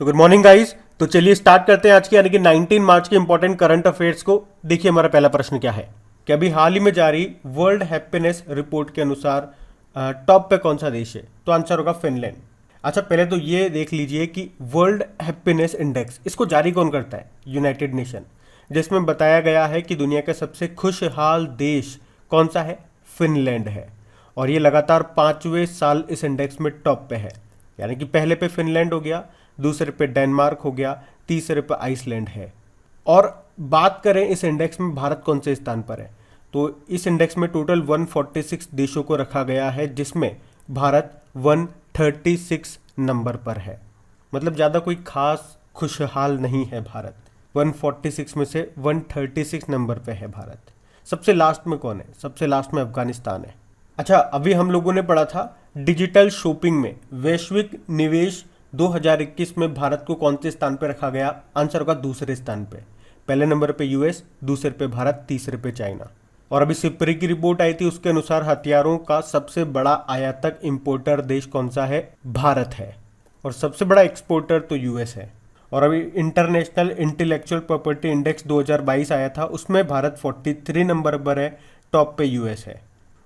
तो good morning guys. तो चलिए स्टार्ट करते हैं आज की यानी कि 19 मार्च के इंपॉर्टेंट करंट अफेयर्स को। देखिए हमारा पहला प्रश्न क्या है कि अभी हाल ही में जारी वर्ल्ड हैप्पीनेस रिपोर्ट के अनुसार टॉप पे कौन सा देश है? तो आंसर होगा फिनलैंड। अच्छा, पहले तो ये देख लीजिए कि वर्ल्ड हैप्पीनेस इंडेक्स इसको जारी कौन करता है? यूनाइटेड नेशन, जिसमें बताया गया है कि दुनिया का सबसे खुशहाल देश कौन सा है? फिनलैंड है। और ये लगातार 5वें साल इस इंडेक्स में टॉप पे है। यानी कि पहले पे फिनलैंड हो गया, दूसरे पे डेनमार्क हो गया, तीसरे पे आइसलैंड है। और बात करें इस इंडेक्स में भारत कौन से स्थान पर है, तो इस इंडेक्स में टोटल 146 देशों को रखा गया है, जिसमें भारत 136 नंबर पर है। मतलब ज़्यादा कोई खास खुशहाल नहीं है भारत। 146 में से 136 नंबर पे है भारत। सबसे लास्ट में कौन है? सबसे लास्ट में अफगानिस्तान है। अच्छा, अभी हम लोगों ने पढ़ा था डिजिटल शॉपिंग में वैश्विक निवेश 2021 में भारत को कौन से स्थान पर रखा गया? आंसर होगा दूसरे स्थान पे। पहले नंबर पे यूएस, दूसरे पे भारत, तीसरे पे चाइना। और अभी सिप्री की रिपोर्ट आई थी, उसके अनुसार हथियारों का सबसे बड़ा आयातक इंपोर्टर देश कौन सा है? भारत है। और सबसे बड़ा एक्सपोर्टर तो यूएस है। और अभी इंटरनेशनल इंटेलेक्चुअल प्रॉपर्टी इंडेक्स 2022 आया था, उसमें भारत 43 नंबर पर है, टॉप पे यूएस है।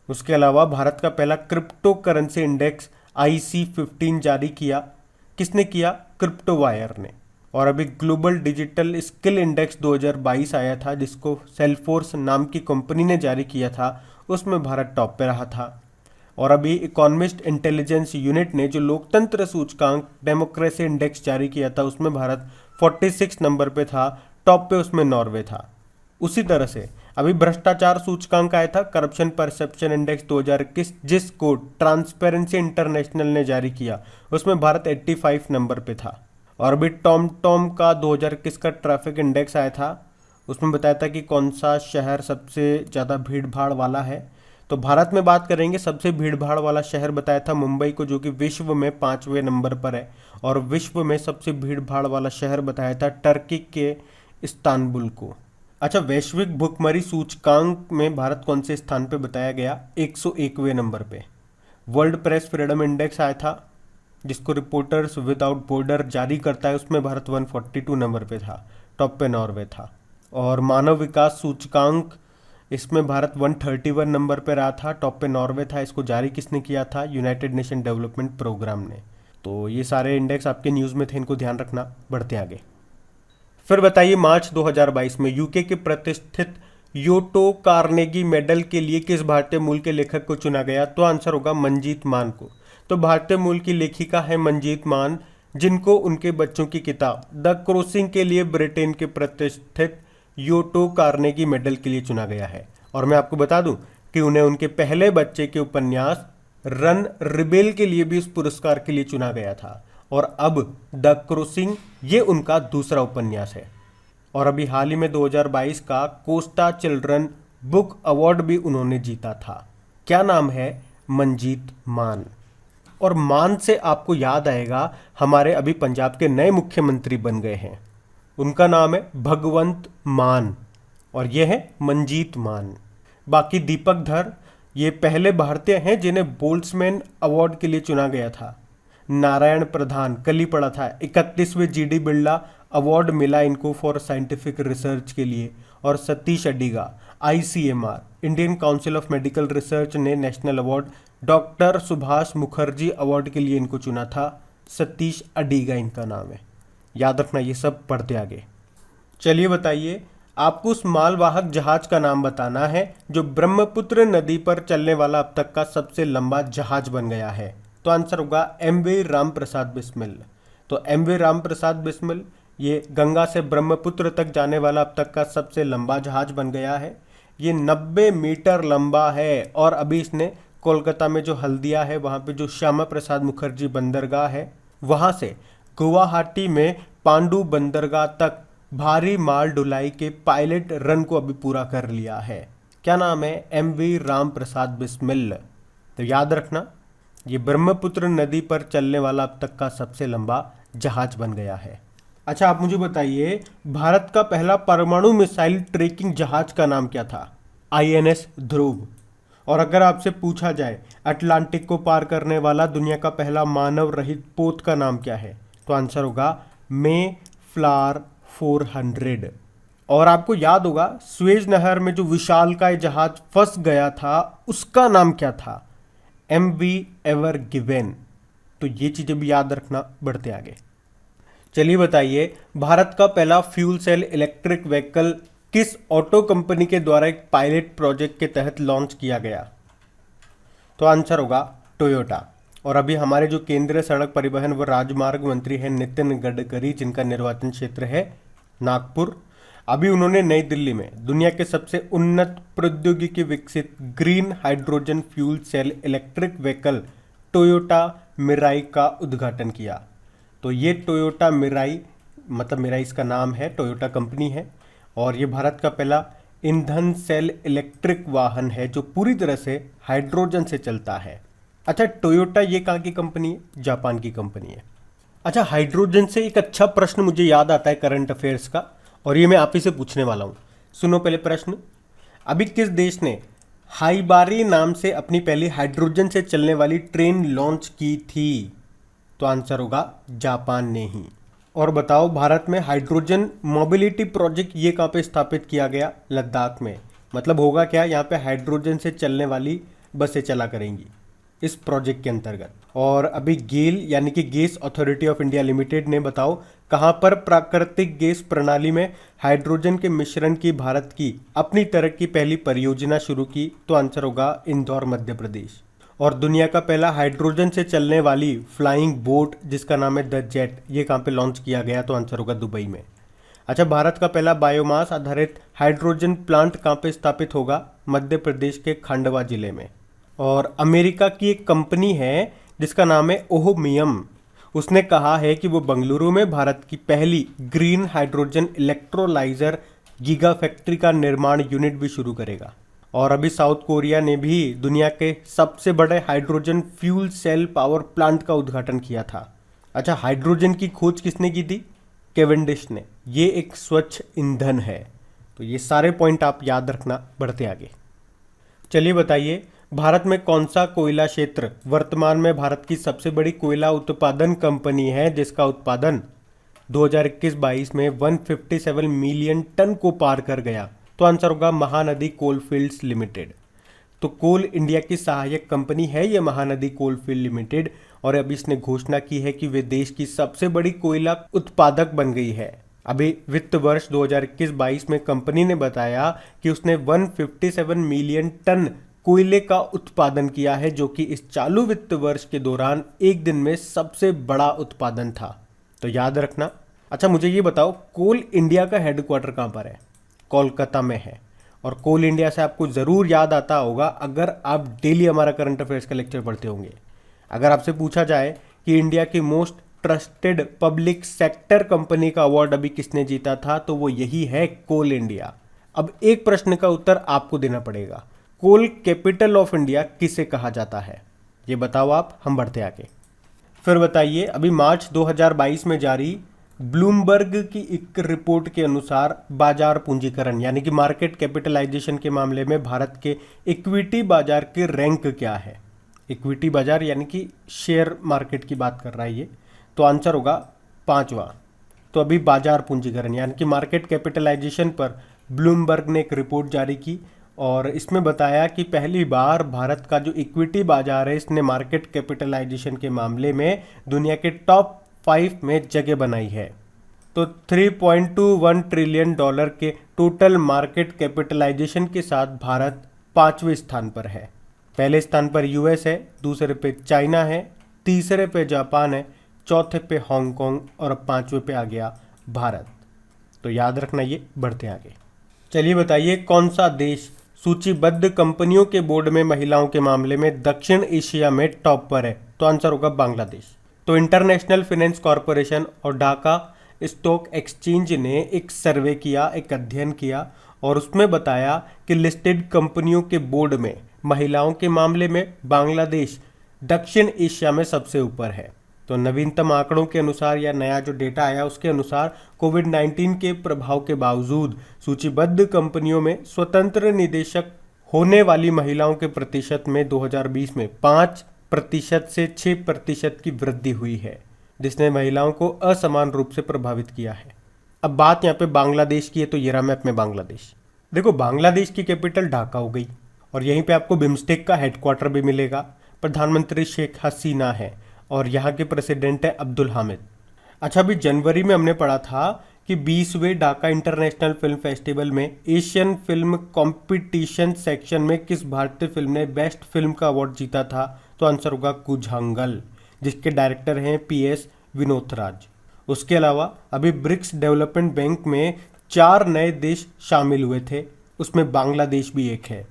उसके अलावा भारत का पहला क्रिप्टो करेंसी इंडेक्स IC15 जारी किया। किसने किया? क्रिप्टो वायर ने। और अभी ग्लोबल डिजिटल स्किल इंडेक्स 2022 आया था, जिसको सेल्फोर्स नाम की कंपनी ने जारी किया था, उसमें भारत टॉप पे रहा था। और अभी इकोनॉमिस्ट इंटेलिजेंस यूनिट ने जो लोकतंत्र सूचकांक डेमोक्रेसी इंडेक्स जारी किया था, उसमें भारत 46 नंबर पे था, टॉप पे उसमें नॉर्वे था। उसी तरह से अभी भ्रष्टाचार सूचकांक आया था, करप्शन परसेप्शन इंडेक्स 2021, जिसको ट्रांसपेरेंसी इंटरनेशनल ने जारी किया, उसमें भारत 85 नंबर पे था। और अभी टॉम टॉम का 2021 का ट्रैफिक इंडेक्स आया था, उसमें बताया था कि कौन सा शहर सबसे ज़्यादा भीड़ भाड़ वाला है। तो भारत में बात करेंगे, सबसे भीड़ भाड़ वाला शहर बताया था मुंबई को, जो कि विश्व में 5वें नंबर पर है। और विश्व में सबसे भीड़ भाड़ वाला शहर बताया था टर्की के इस्तांबुल को। अच्छा, वैश्विक भुखमरी सूचकांक में भारत कौन से स्थान पे बताया गया? 101वें नंबर पे। वर्ल्ड प्रेस फ्रीडम इंडेक्स आया था, जिसको रिपोर्टर्स विदाउट बॉर्डर जारी करता है, उसमें भारत 142 नंबर पे था, टॉप पे नॉर्वे था। और मानव विकास सूचकांक, इसमें भारत 131 नंबर पे रहा था, टॉप पे नॉर्वे था। इसको जारी किसने किया था? यूनाइटेड नेशन डेवलपमेंट प्रोग्राम ने। तो ये सारे इंडेक्स आपके न्यूज़ में थे, इनको ध्यान रखना। बढ़ते आगे। फिर बताइए, मार्च 2022 में यूके के प्रतिष्ठित योटो कार्नेगी मेडल के लिए किस भारतीय मूल के लेखक को चुना गया? तो आंसर होगा मंजीत मान को। तो भारतीय मूल की लेखिका है मंजीत मान, जिनको उनके बच्चों की किताब द क्रॉसिंग के लिए ब्रिटेन के प्रतिष्ठित योटो कार्नेगी मेडल के लिए चुना गया है। और मैं आपको बता दूं कि उन्हें उनके पहले बच्चे के उपन्यास रन रिबेल के लिए भी इस पुरस्कार के लिए चुना गया था। और अब द क्रॉसिंग ये उनका दूसरा उपन्यास है। और अभी हाल ही में 2022 का कोस्टा चिल्ड्रन बुक अवार्ड भी उन्होंने जीता था। क्या नाम है? मंजीत मान। और मान से आपको याद आएगा, हमारे अभी पंजाब के नए मुख्यमंत्री बन गए हैं, उनका नाम है भगवंत मान, और ये है मंजीत मान। बाकी दीपक धर ये पहले भारतीय हैं जिन्हें बोल्ट्समैन अवार्ड के लिए चुना गया था। नारायण प्रधान, कल ही पढ़ा था, 31वें GD बिरला अवार्ड मिला इनको फॉर साइंटिफिक रिसर्च के लिए। और Satish Adiga ICMR Indian Council of Medical Research ने national award doctor Subhash Mukherjee award के लिए इनको चुना था। सतीश अडिगा इनका नाम है, याद रखना। ये सब पढ़ते आगे। चलिए बताइए, आपको उस मालवाहक जहाज का नाम बताना है जो ब्रह्मपुत्र नदी पर चलने वाला अब तक का सबसे लंबा जहाज बन गया है। तो आंसर होगा MV राम प्रसाद बिस्मिल। तो MV राम प्रसाद बिस्मिल ये गंगा से ब्रह्मपुत्र तक जाने वाला अब तक का सबसे लंबा जहाज बन गया है। ये 90 मीटर लंबा है। और अभी इसने कोलकाता में जो हल्दिया है, वहाँ पे जो श्यामा प्रसाद मुखर्जी बंदरगाह है, वहाँ से गुवाहाटी में पांडु बंदरगाह तक भारी माल ढुलाई के पायलट रन को अभी पूरा कर लिया है। क्या नाम है? MV राम प्रसाद बिस्मिल। तो याद रखना, ये ब्रह्मपुत्र नदी पर चलने वाला अब तक का सबसे लंबा जहाज बन गया है। अच्छा, आप मुझे बताइए, भारत का पहला परमाणु मिसाइल ट्रैकिंग जहाज का नाम क्या था? INS ध्रुव। और अगर आपसे पूछा जाए अटलांटिक को पार करने वाला दुनिया का पहला मानव रहित पोत का नाम क्या है? तो आंसर होगा मे फ्लावर 400। और आपको याद होगा स्वेज नहर में जो विशालकाय जहाज फंस गया था उसका नाम क्या था? MV ever given. तो ये चीजें भी याद रखना, बढ़ते आगे। चलिए बताइए, भारत का पहला फ्यूल सेल इलेक्ट्रिक व्हीकल किस ऑटो कंपनी के द्वारा एक पायलट प्रोजेक्ट के तहत लॉन्च किया गया? तो आंसर होगा टोयोटा। और अभी हमारे जो केंद्रीय सड़क परिवहन व राजमार्ग मंत्री हैं नितिन गडकरी, जिनका निर्वाचन क्षेत्र है नागपुर, अभी उन्होंने नई दिल्ली में दुनिया के सबसे उन्नत प्रौद्योगिकी विकसित green hydrogen fuel cell electric vehicle Toyota Mirai का उद्घाटन किया। तो ये टोयोटा मिराई, मतलब मिराई इसका नाम है, टोयोटा कंपनी है, और ये भारत का पहला ईंधन सेल इलेक्ट्रिक वाहन है जो पूरी तरह से हाइड्रोजन से चलता है। अच्छा, टोयोटा ये कहाँ की कंपनी है? जापान की कंपनी है। अच्छा, हाइड्रोजन से एक अच्छा प्रश्न मुझे याद आता है करंट अफेयर्स का, और ये मैं आप ही से पूछने वाला हूँ। सुनो पहले प्रश्न। अभी किस देश ने हाइबारी नाम से अपनी पहली हाइड्रोजन से चलने वाली ट्रेन लॉन्च की थी? तो आंसर होगा जापान ने ही। और बताओ, भारत में हाइड्रोजन मोबिलिटी प्रोजेक्ट ये कहाँ पे स्थापित किया गया? लद्दाख में। मतलब होगा क्या, यहाँ पे हाइड्रोजन से चलने वाली बसें चला करेंगी इस प्रोजेक्ट के अंतर्गत। और अभी गेल यानी कि gas authority of India limited ने, बताओ, कहां पर प्राकृतिक गैस प्रणाली में हाइड्रोजन के मिश्रण की भारत की अपनी तरह की पहली परियोजना शुरू की? तो आंसर होगा इंदौर, मध्य प्रदेश। और दुनिया का पहला हाइड्रोजन से चलने वाली फ्लाइंग बोट जिसका नाम है द जेट, ये कहां पे लॉन्च किया गया? तो आंसर होगा दुबई में। अच्छा, भारत का पहला बायोमास आधारित हाइड्रोजन प्लांट कहां पे स्थापित होगा? मध्य प्रदेश के खंडवा जिले में। और अमेरिका की एक कंपनी है जिसका नाम है ओहमियम, उसने कहा है कि वो बेंगलुरु में भारत की पहली green hydrogen electrolyser giga factory का निर्माण यूनिट भी शुरू करेगा। और अभी साउथ कोरिया ने भी दुनिया के सबसे बड़े hydrogen fuel cell power plant का उद्घाटन किया था। अच्छा, हाइड्रोजन की खोज किसने की थी? केवेंडिश ने। ये एक स्वच्छ ईंधन है। तो ये सारे पॉइंट आप याद रखना, बढ़ते आगे। चलिए बताइए, भारत में कौन सा कोयला क्षेत्र वर्तमान में भारत की सबसे बड़ी कोयला उत्पादन कंपनी है जिसका उत्पादन 2021-22 में 157 मिलियन टन को पार कर गया? तो आंसर होगा महानदी कोलफील्ड्स लिमिटेड। तो कोल इंडिया की सहायक कंपनी है ये महानदी कोलफील्ड लिमिटेड, और अभी इसने घोषणा की है कि वे देश की सबसे बड़ी कोयला उत्पादक बन गई है। अभी वित्त वर्ष 2021-22 में कंपनी ने बताया कि उसने 157 मिलियन टन कोयले का उत्पादन किया है, जो कि इस चालू वित्त वर्ष के दौरान एक दिन में सबसे बड़ा उत्पादन था। तो याद रखना। अच्छा, मुझे ये बताओ, कोल इंडिया का हेडक्वार्टर कहाँ पर है? कोलकाता में है। और कोल इंडिया से आपको ज़रूर याद आता होगा अगर आप डेली हमारा करंट अफेयर्स का लेक्चर पढ़ते होंगे। अगर आपसे पूछा जाए कि इंडिया की most trusted public sector company का अवार्ड अभी किसने जीता था, तो वो यही है कोल इंडिया। अब एक प्रश्न का उत्तर आपको देना पड़ेगा, कोल कैपिटल ऑफ इंडिया किसे कहा जाता है? ये बताओ आप, हम बढ़ते आगे। फिर बताइए, अभी मार्च 2022 में जारी ब्लूमबर्ग की एक रिपोर्ट के अनुसार बाजार पूंजीकरण यानी कि मार्केट कैपिटलाइजेशन के मामले में भारत के इक्विटी बाजार के रैंक क्या है? इक्विटी बाजार यानी कि शेयर मार्केट की बात कर रहा है ये। तो आंसर होगा 5वां। तो अभी बाजार पूंजीकरण यानी कि मार्केट कैपिटलाइजेशन पर ब्लूमबर्ग ने एक रिपोर्ट जारी की, और इसमें बताया कि पहली बार भारत का जो इक्विटी बाजार है इसने मार्केट कैपिटलाइजेशन के मामले में दुनिया के टॉप 5 में जगह बनाई है। तो $3.21 ट्रिलियन के टोटल मार्केट कैपिटलाइजेशन के साथ भारत 5वें स्थान पर है। पहले स्थान पर यूएस है, दूसरे पे चाइना है, तीसरे पे जापान है, चौथे पे हांगकांग, और अब 5वें पे आ गया भारत। तो याद रखना ये, बढ़ते आगे। चलिए बताइए, कौन सा देश सूचीबद्ध कंपनियों के बोर्ड में महिलाओं के मामले में दक्षिण एशिया में टॉप पर है? तो आंसर होगा बांग्लादेश। तो इंटरनेशनल फाइनेंस कॉरपोरेशन और ढाका स्टॉक एक्सचेंज ने एक सर्वे किया, एक अध्ययन किया, और उसमें बताया कि लिस्टेड कंपनियों के बोर्ड में महिलाओं के मामले में बांग्लादेश दक्षिण एशिया में सबसे ऊपर है। तो नवीनतम आंकड़ों के अनुसार या नया जो डेटा आया उसके अनुसार कोविड-19 के प्रभाव के बावजूद सूचीबद्ध कंपनियों में स्वतंत्र निदेशक होने वाली महिलाओं के प्रतिशत में 2020 में 5% से 6% की वृद्धि हुई है। जिसने महिलाओं को असमान रूप से प्रभावित किया है। अब बात यहाँ पे बांग्लादेश की है, तो ये रहा मैप में बांग्लादेश। देखो बांग्लादेश की कैपिटल ढाका हो गई और यहीं पे आपको बिम्स्टेक का हेडक्वार्टर भी मिलेगा। प्रधानमंत्री शेख हसीना है और यहाँ के प्रेसिडेंट है अब्दुल हामिद। अच्छा, अभी जनवरी में हमने पढ़ा था कि 20वें ढाका इंटरनेशनल फिल्म फेस्टिवल में एशियन फिल्म कंपटीशन सेक्शन में किस भारतीय फिल्म ने बेस्ट फिल्म का अवार्ड जीता था? तो आंसर होगा कुझांगल, जिसके डायरेक्टर हैं PS विनोद। उसके अलावा अभी ब्रिक्स डेवलपमेंट बैंक में 4 नए देश शामिल हुए थे, उसमें बांग्लादेश भी एक है।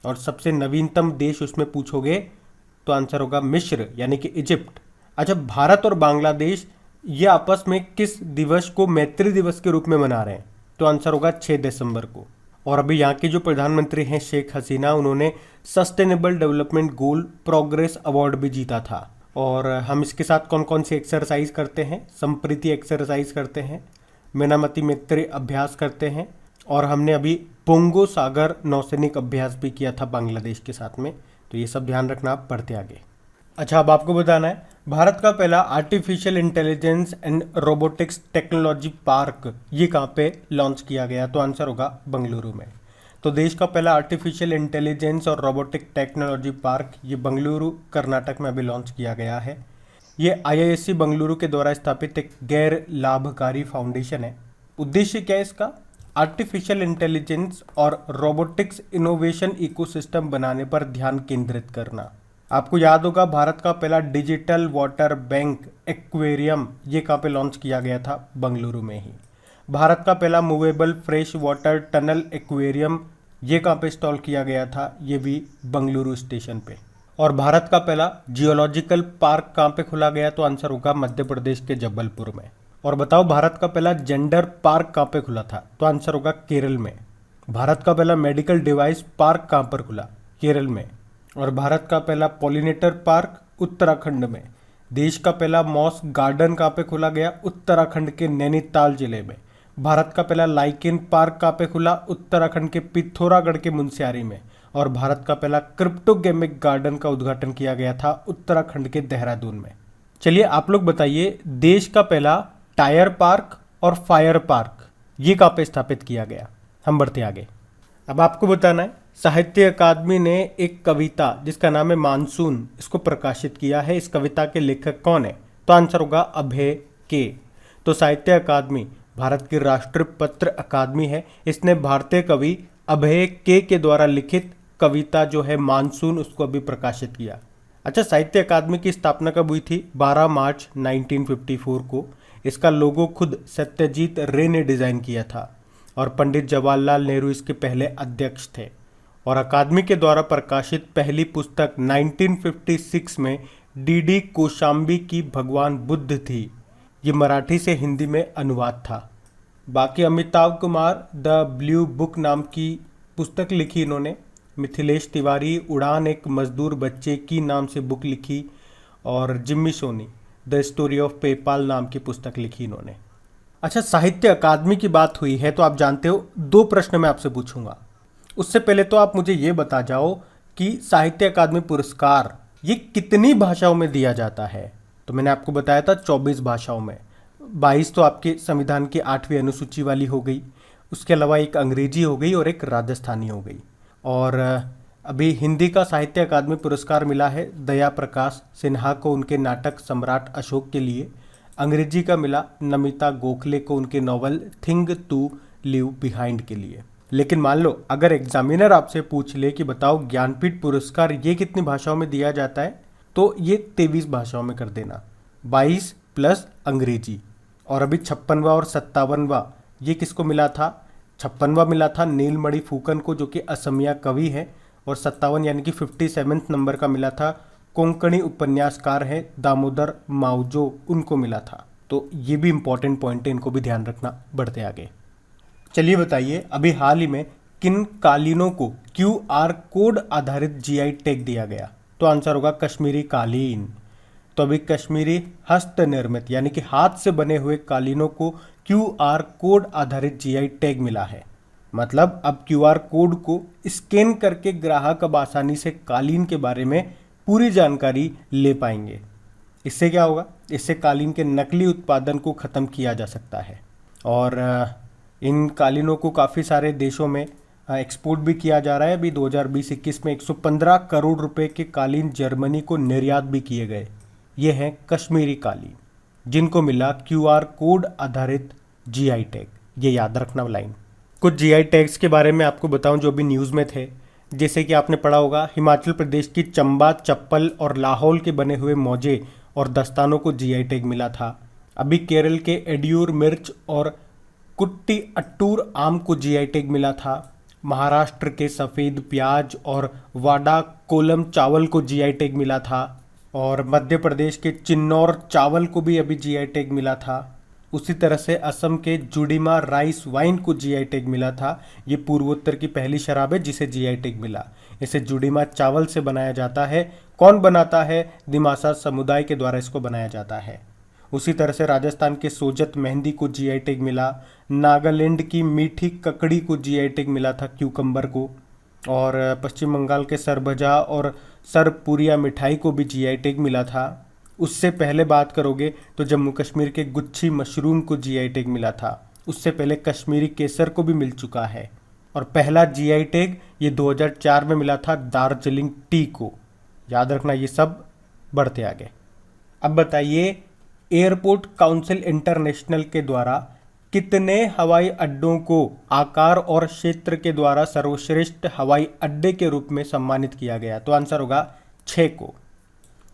और सबसे नवीनतम देश उसमें पूछोगे तो आंसर होगा मिस्र यानी कि इजिप्ट। अच्छा, भारत और बांग्लादेश ये आपस में किस दिवस को मैत्री दिवस के रूप में मना रहे हैं? तो आंसर होगा 6 दिसंबर को। और अभी यहाँ के जो प्रधानमंत्री हैं शेख हसीना, उन्होंने sustainable development goal progress award भी जीता था। और हम इसके साथ कौन कौन सी एक्सरसाइज करते हैं? संप्रीति एक्सरसाइज करते हैं, मेनामती मैत्री अभ्यास करते हैं, और हमने अभी पोंगो सागर नौसैनिक अभ्यास भी किया था बांग्लादेश के साथ में। तो ये सब ध्यान रखना आप पढ़ते आगे। अच्छा, अब आपको बताना है भारत का पहला artificial intelligence and robotics technology park ये कहाँ पे लॉन्च किया गया? तो आंसर होगा बेंगलुरु में। तो देश का पहला आर्टिफिशियल इंटेलिजेंस और रोबोटिक टेक्नोलॉजी पार्क ये बेंगलुरु कर्नाटक में अभी लॉन्च किया गया है। ये IISc बेंगलुरु के द्वारा स्थापित एक गैर लाभकारी फाउंडेशन है। उद्देश्य क्या है इसका? आर्टिफिशियल इंटेलिजेंस और रोबोटिक्स इनोवेशन इकोसिस्टम बनाने पर ध्यान केंद्रित करना। आपको याद होगा भारत का पहला डिजिटल वाटर बैंक एक्वेरियम ये कहाँ पे लॉन्च किया गया था? बेंगलुरु में ही। भारत का पहला movable fresh water tunnel aquarium ये कहाँ पे इंस्टॉल किया गया था? ये भी बेंगलुरु स्टेशन पे। और भारत का पहला जियोलॉजिकल पार्क कहाँ पे खुला गया? तो आंसर होगा मध्य प्रदेश के जबलपुर में। और बताओ भारत का पहला जेंडर पार्क कहाँ पे खुला था? तो आंसर होगा केरल में। भारत का पहला मेडिकल डिवाइस पार्क कहाँ पर खुला? केरल में। और भारत का पहला पॉलिनेटर पार्क उत्तराखंड में। देश का पहला मॉस गार्डन कहाँ पे खोला गया? उत्तराखंड के नैनीताल जिले में। भारत का पहला लाइकेन पार्क कहाँ पे खुला? उत्तराखंड के पिथौरागढ़ के मुनस्यारी में। और भारत का पहला क्रिप्टोगेमिक गार्डन का उद्घाटन किया गया था उत्तराखंड के देहरादून में। चलिए आप लोग बताइए, देश का पहला टायर पार्क और फायर पार्क ये कहाँ पे स्थापित किया गया? हम बढ़ते आगे। अब आपको बताना है साहित्य अकादमी ने एक कविता जिसका नाम है मानसून इसको प्रकाशित किया है। इस कविता के लेखक कौन है? तो आंसर होगा अभय के। तो साहित्य अकादमी भारत की राष्ट्रीय पत्र अकादमी है। इसने भारतीय कवि अभय के द्वारा लिखित कविता जो है मानसून उसको अभी प्रकाशित किया। अच्छा, साहित्य अकादमी की स्थापना कब हुई थी? 12 मार्च 1954 को। इसका लोगो खुद सत्यजीत रे ने डिजाइन किया था और पंडित जवाहरलाल नेहरू इसके पहले अध्यक्ष थे। और अकादमी के द्वारा प्रकाशित पहली पुस्तक 1956 में DD कोशाम्बी की भगवान बुद्ध थी। ये मराठी से हिंदी में अनुवाद था। बाकी Amitabh Kumar the blue book नाम की पुस्तक लिखी इन्होंने। मिथिलेश तिवारी उड़ान एक मजदूर बच्चे की नाम से बुक लिखी। और Jimmy Soni the story of PayPal नाम की पुस्तक लिखी इन्होंने। अच्छा, साहित्य अकादमी की बात हुई है तो आप जानते हो 2 प्रश्न मैं आपसे पूछूंगा। उससे पहले तो आप मुझे ये बता जाओ कि साहित्य अकादमी पुरस्कार ये कितनी भाषाओं में दिया जाता है? तो मैंने आपको बताया था 24 भाषाओं में। 22 तो आपके संविधान की 8वीं अनुसूची वाली हो गई, उसके अलावा एक अंग्रेजी हो गई और एक राजस्थानी हो गई। और अभी हिंदी का साहित्य अकादमी पुरस्कार मिला है दया प्रकाश सिन्हा को उनके नाटक सम्राट अशोक के लिए। अंग्रेजी का मिला नमिता गोखले को उनके novel thing to leave behind के लिए। लेकिन मान लो अगर एग्जामिनर आपसे पूछ ले कि बताओ ज्ञानपीठ पुरस्कार ये कितनी भाषाओं में दिया जाता है, तो ये 23 भाषाओं में कर देना, 22 प्लस अंग्रेजी। और अभी 56वां और 57वां ये किसको मिला था? 56वां मिला था नीलमणि फूकन को जो कि असमिया कवि है। और 57 यानी कि 57 नंबर का मिला था कोंकणी उपन्यासकार हैं दामोदर मावजो, उनको मिला था। तो ये भी इंपॉर्टेंट पॉइंट है, इनको भी ध्यान रखना। बढ़ते आगे। चलिए बताइए, अभी हाल ही में किन कालीनों को QR कोड आधारित GI टैग दिया गया? तो आंसर होगा कश्मीरी कालीन। तो अभी कश्मीरी हस्त निर्मित यानी कि हाथ से बने हुए कालीनों को QR कोड आधारित GI टैग मिला है। मतलब अब QR कोड को स्कैन करके ग्राहक अब आसानी से कालीन के बारे में पूरी जानकारी ले पाएंगे। इससे क्या होगा, इससे कालीन के नकली उत्पादन को ख़त्म किया जा सकता है। और इन कालीनों को काफ़ी सारे देशों में एक्सपोर्ट भी किया जा रहा है। अभी 2020-21 में 115 करोड़ रुपए के कालीन जर्मनी को निर्यात भी किए गए। ये हैं कश्मीरी कालीन, जिनको मिला क्यूआर कोड आधारित जीआई टैग। ये याद रखना लाइन। कुछ जीआई टैग्स के बारे में आपको बताऊं जो भी न्यूज़ में थे, जैसे कि आपने पढ़ा होगा हिमाचल प्रदेश की चंबा चप्पल और लाहौल के बने हुए मोजे और दस्तानों को जीआई टैग मिला था। अभी केरल के एडियूर मिर्च और कुट्टी अट्टूर आम को जीआई टैग मिला था। महाराष्ट्र के सफ़ेद प्याज और वाडा कोलम चावल को जीआई टैग मिला था। और मध्य प्रदेश के चिन्नौर चावल को भी अभी जीआई टैग मिला था। उसी तरह से असम के जुडिमा राइस वाइन को जीआई टैग मिला था। ये पूर्वोत्तर की पहली शराब है जिसे जीआई टैग मिला। इसे जुडिमा चावल से बनाया जाता है। कौन बनाता है? दिमासा समुदाय के द्वारा इसको बनाया जाता है। उसी तरह से राजस्थान के सोजत मेहंदी को जीआई टैग मिला। नागालैंड की मीठी ककड़ी को जीआई टैग मिला था, क्यूकम्बर को। और पश्चिम बंगाल के सरभजा और सरपुरिया मिठाई को भी जीआई टैग मिला था। उससे पहले बात करोगे तो जम्मू कश्मीर के गुच्छी मशरूम को जीआई टैग मिला था। उससे पहले कश्मीरी केसर को भी मिल चुका है। और पहला जीआई टैग ये 2004 में मिला था दार्जिलिंग टी को। याद रखना ये सब बढ़ते आगे। अब बताइए एयरपोर्ट काउंसिल इंटरनेशनल के द्वारा कितने हवाई अड्डों को आकार और क्षेत्र के द्वारा सर्वश्रेष्ठ हवाई अड्डे के रूप में सम्मानित किया गया? तो आंसर होगा 6 को।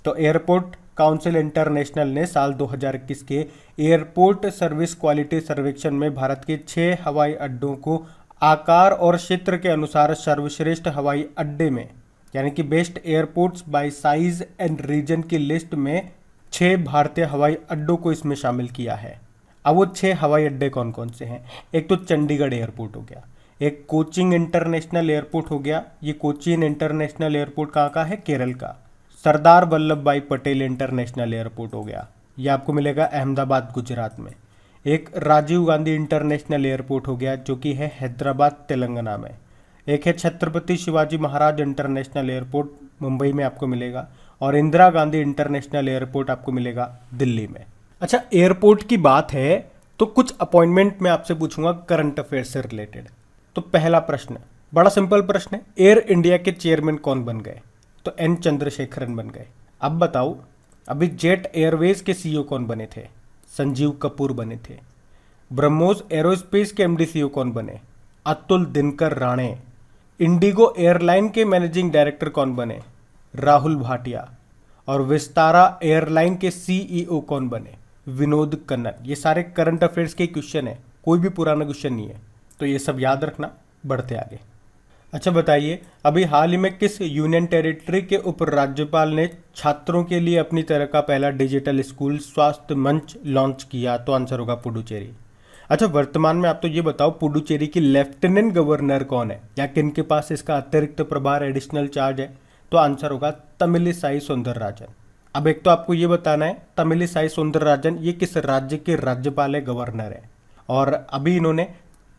तो एयरपोर्ट काउंसिल इंटरनेशनल ने साल 2021 के एयरपोर्ट सर्विस क्वालिटी सर्वेक्षण में भारत के 6 हवाई अड्डों को आकार और क्षेत्र के अनुसार सर्वश्रेष्ठ हवाई अड्डे में, यानी कि best airports by size and region की लिस्ट में 6 भारतीय हवाई अड्डों को इसमें शामिल किया है। अब वो 6 हवाई अड्डे कौन कौन से हैं? एक तो चंडीगढ़ एयरपोर्ट हो गया, एक कोचिंग इंटरनेशनल एयरपोर्ट हो गया। ये कोचीन इंटरनेशनल एयरपोर्ट कहाँ का है? केरल का। सरदार वल्लभ भाई पटेल इंटरनेशनल एयरपोर्ट हो गया, ये आपको मिलेगा अहमदाबाद गुजरात में। एक राजीव गांधी इंटरनेशनल एयरपोर्ट हो गया जो कि है हैदराबाद तेलंगाना में। एक है छत्रपति शिवाजी महाराज इंटरनेशनल एयरपोर्ट मुंबई में आपको मिलेगा। और इंदिरा गांधी इंटरनेशनल एयरपोर्ट आपको मिलेगा दिल्ली में। अच्छा, एयरपोर्ट की बात है तो कुछ अपॉइंटमेंट मैं आपसे पूछूंगा करंट अफेयर से रिलेटेड। तो पहला प्रश्न बड़ा सिंपल प्रश्न है, एयर इंडिया के चेयरमैन कौन बन गए? तो एन चंद्रशेखरन बन गए। अब बताओ अभी जेट एयरवेज के सीईओ कौन बने थे? संजीव कपूर बने थे। ब्रह्मोस एरोस्पेस के एमडी सीईओ कौन बने? अतुल दिनकर राणे। इंडिगो एयरलाइन के मैनेजिंग डायरेक्टर कौन बने? राहुल भाटिया। और विस्तारा एयरलाइन के सीईओ कौन बने? विनोद कन्नन। ये सारे करंट अफेयर्स के क्वेश्चन है, कोई भी पुराना क्वेश्चन नहीं है, तो ये सब याद रखना। बढ़ते आगे। अच्छा बताइए अभी हाल ही में किस यूनियन टेरिटरी के उपराज्यपाल ने छात्रों के लिए अपनी तरह का पहला डिजिटल स्कूल स्वास्थ्य मंच लॉन्च किया? तो आंसर होगा पुडुचेरी। अच्छा, वर्तमान में आप तो ये बताओ पुडुचेरी की लेफ्टिनेंट गवर्नर कौन है या किनके पास इसका अतिरिक्त प्रभार एडिशनल चार्ज है? तो आंसर होगा तमिलिसाई सौंदरराजन। अब एक तो आपको ये बताना है तमिलिसाई सौंदरराजन ये किस राज्य के राज्यपाल है, गवर्नर है। और अभी इन्होंने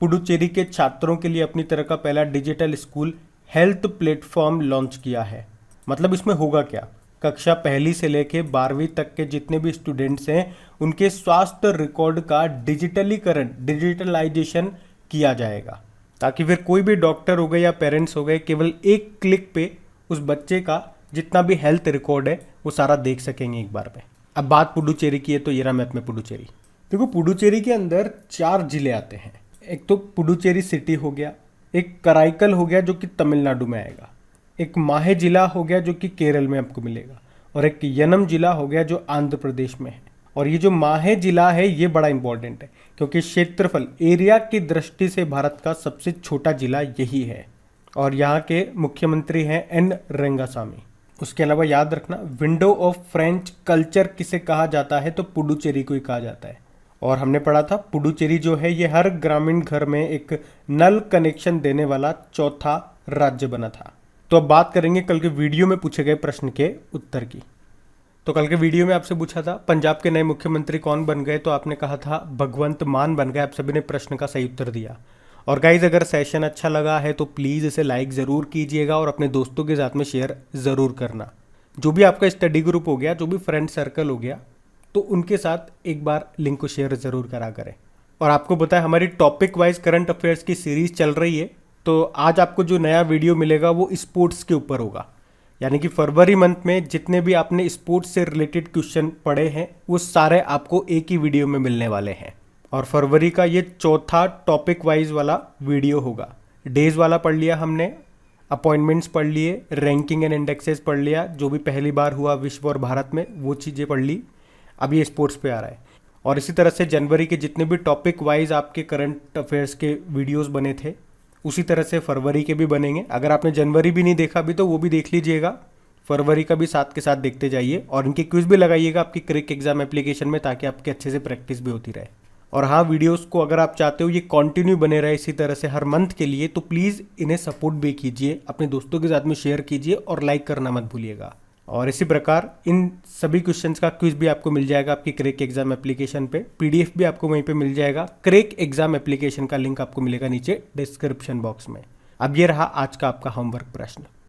पुडुचेरी के छात्रों के लिए अपनी तरह का पहला digital school health platform launch किया है। मतलब इसमें होगा क्या, कक्षा पहली से लेके 12वीं तक के जितने भी स्टूडेंट्स हैं उनके स्वास्थ्य रिकॉर्ड का डिजिटलीकरण, डिजिटलाइजेशन किया जाएगा, ताकि फिर कोई भी डॉक्टर हो गए या पेरेंट्स हो गए केवल एक क्लिक पे उस बच्चे का जितना भी हेल्थ रिकॉर्ड है वो सारा देख सकेंगे एक बार में। अब बात पुडुचेरी की है तो ये रहा मैप में पुडुचेरी। देखो पुडुचेरी के अंदर 4 जिले आते हैं। एक तो पुडुचेरी सिटी हो गया, एक कराईकल हो गया जो कि तमिलनाडु में आएगा, एक माहे जिला हो गया जो कि केरल में आपको मिलेगा, और एक यनम जिला हो गया जो आंध्र प्रदेश में है। और ये जो माहे जिला है ये बड़ा इंपॉर्टेंट है क्योंकि क्षेत्रफल एरिया की दृष्टि से भारत का सबसे छोटा जिला यही है। और यहाँ के मुख्यमंत्री हैं एन रंगासामी। उसके अलावा याद रखना विंडो ऑफ फ्रेंच कल्चर किसे कहा जाता है? तो पुडुचेरी को ही कहा जाता है। और हमने पढ़ा था पुडुचेरी जो है ये हर ग्रामीण घर में एक नल कनेक्शन देने वाला चौथा राज्य बना था। तो अब बात करेंगे कल के वीडियो में पूछे गए प्रश्न के उत्तर की। तो कल के वीडियो में आपसे पूछा था पंजाब के नए मुख्यमंत्री कौन बन गए, तो आपने कहा था भगवंत मान बन गए। आप सभी ने प्रश्न का सही उत्तर दिया। और गाइज अगर सेशन अच्छा लगा है तो प्लीज़ इसे लाइक ज़रूर कीजिएगा और अपने दोस्तों के साथ में शेयर ज़रूर करना। जो भी आपका स्टडी ग्रुप हो गया, जो भी फ्रेंड सर्कल हो गया, तो उनके साथ एक बार लिंक को शेयर ज़रूर करा करें। और आपको पता है हमारी टॉपिक वाइज करंट अफेयर्स की सीरीज चल रही है, तो आज आपको जो नया वीडियो मिलेगा वो स्पोर्ट्स के ऊपर होगा। यानी कि फरवरी मंथ में जितने भी आपने स्पोर्ट्स से रिलेटेड क्वेश्चन पढ़े हैं वो सारे आपको एक ही वीडियो में मिलने वाले हैं। और फरवरी का ये चौथा टॉपिक वाइज वाला वीडियो होगा। डेज वाला पढ़ लिया हमने, अपॉइंटमेंट्स पढ़ लिए, रैंकिंग एंड इंडेक्सेस पढ़ लिया, जो भी पहली बार हुआ विश्व और भारत में वो चीज़ें पढ़ ली। अब ये स्पोर्ट्स पे आ रहा है। और इसी तरह से जनवरी के जितने भी टॉपिक वाइज आपके करंट अफेयर्स के वीडियोस बने थे उसी तरह से फरवरी के भी बनेंगे। अगर आपने जनवरी भी नहीं देखा अभी तो वो भी देख लीजिएगा, फरवरी का भी साथ के साथ देखते जाइए। और इनके क्विज भी लगाइएगा आपकी क्रिक एग्जाम एप्लीकेशन में, ताकि आपके अच्छे से प्रैक्टिस भी होती रहे। और हाँ, वीडियोस को अगर आप चाहते हो ये कंटिन्यू बने रहे इसी तरह से हर मंथ के लिए, तो प्लीज़ इन्हें सपोर्ट भी कीजिए, अपने दोस्तों के साथ में शेयर कीजिए और लाइक करना मत भूलिएगा। और इसी प्रकार इन सभी क्वेश्चंस का क्विज भी आपको मिल जाएगा आपकी क्रेक एग्जाम एप्लीकेशन पे, पीडीएफ भी आपको वहीं पे मिल जाएगा। क्रेक एग्जाम एप्लीकेशन का लिंक आपको मिलेगा नीचे डिस्क्रिप्शन बॉक्स में। अब ये रहा आज का आपका होमवर्क प्रश्न।